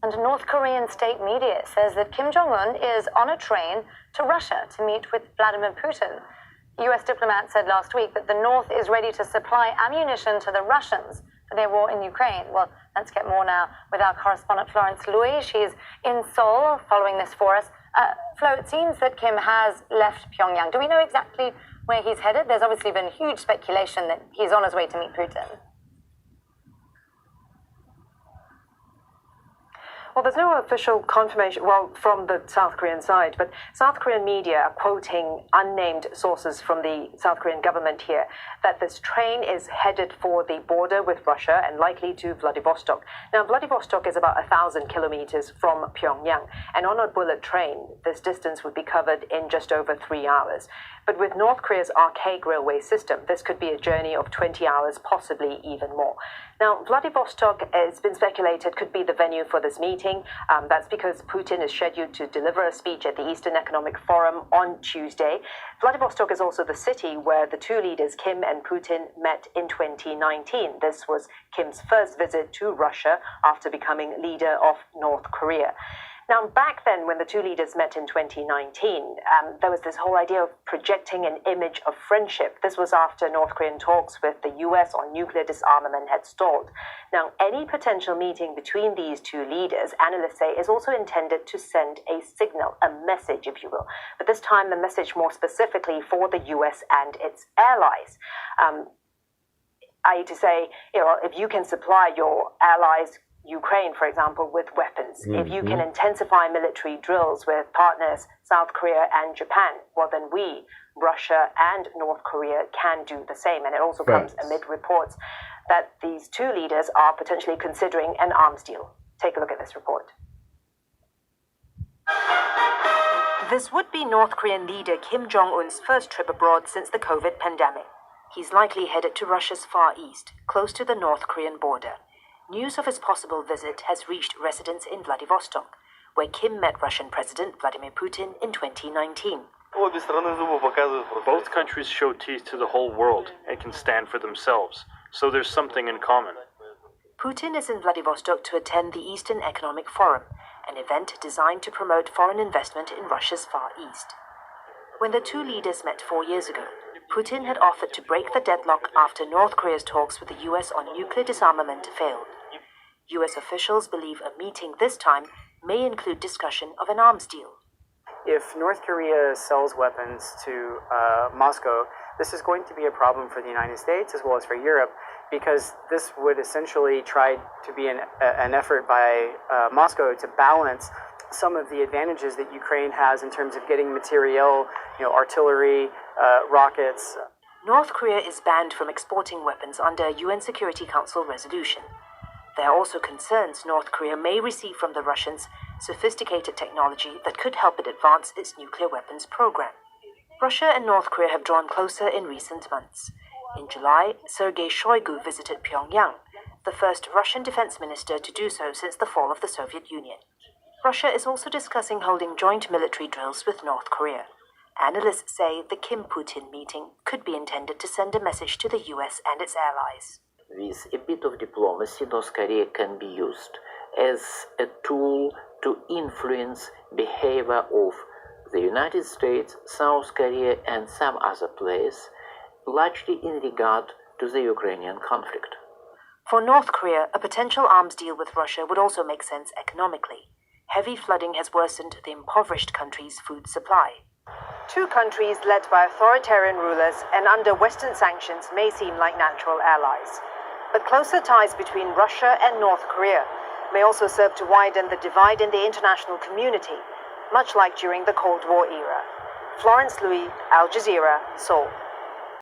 And North Korean state media says that Kim Jong-un is on a train to Russia to meet with Vladimir Putin. U.S. diplomats said last week that the North is ready to supply ammunition to the Russians for their war in Ukraine. Well, let's get more now with our correspondent Florence Louis. She's in Seoul following this for us. Flo, it seems that Kim has left Pyongyang. Do we know exactly where he's headed? There's obviously been huge speculation that he's on his way to meet Putin. Well, there's no official confirmation, from the South Korean side, but South Korean media are quoting unnamed sources from the South Korean government here that this train is headed for the border with Russia and likely to Vladivostok. Now, Vladivostok is about 1,000 kilometers from Pyongyang, and on a bullet train, this distance would be covered in just over 3 hours. But with North Korea's archaic railway system, this could be a journey of 20 hours, possibly even more. Now, Vladivostok, it's been speculated, could be the venue for this meeting. That's because Putin is scheduled to deliver a speech at the Eastern Economic Forum on Tuesday. Vladivostok is also the city where the two leaders, Kim and Putin, met in 2019. This was Kim's first visit to Russia after becoming leader of North Korea. Now, back then, when the two leaders met in 2019, there was this whole idea of projecting an image of friendship. This was after North Korean talks with the US on nuclear disarmament had stalled. Now, any potential meeting between these two leaders, analysts say, is also intended to send a signal, a message, if you will. But this time, the message more specifically for the US and its allies. I.e. to say, if you can supply your allies, Ukraine, for example, with weapons. If you can intensify military drills with partners South Korea and Japan, well, then we, Russia and North Korea, can do the same. And it also comes amid reports that these two leaders are potentially considering an arms deal. Take a look at this report. This would be North Korean leader Kim Jong-un's first trip abroad since the COVID pandemic. He's likely headed to Russia's Far East, close to the North Korean border. News of his possible visit has reached residents in Vladivostok, where Kim met Russian President Vladimir Putin in 2019. Both countries show teeth to the whole world and can stand for themselves, so there's something in common. Putin is in Vladivostok to attend the Eastern Economic Forum, an event designed to promote foreign investment in Russia's Far East. When the two leaders met 4 years ago, Putin had offered to break the deadlock after North Korea's talks with the US on nuclear disarmament failed. US officials believe a meeting this time may include discussion of an arms deal. If North Korea sells weapons to Moscow, this is going to be a problem for the United States as well as for Europe, because this would essentially try to be an effort by Moscow to balance some of the advantages that Ukraine has in terms of getting materiel, artillery, rockets. North Korea is banned from exporting weapons under a UN Security Council resolution. There are also concerns North Korea may receive from the Russians sophisticated technology that could help it advance its nuclear weapons program. Russia and North Korea have drawn closer in recent months. In July, Sergei Shoigu visited Pyongyang, the first Russian defense minister to do so since the fall of the Soviet Union. Russia is also discussing holding joint military drills with North Korea. Analysts say the Kim-Putin meeting could be intended to send a message to the US and its allies. With a bit of diplomacy, North Korea can be used as a tool to influence behavior of the United States, South Korea, and some other players, largely in regard to the Ukrainian conflict. For North Korea, a potential arms deal with Russia would also make sense economically. Heavy flooding has worsened the impoverished country's food supply. Two countries led by authoritarian rulers and under Western sanctions may seem like natural allies. But closer ties between Russia and North Korea may also serve to widen the divide in the international community, much like during the Cold War era. Florence Louis, Al Jazeera, Seoul.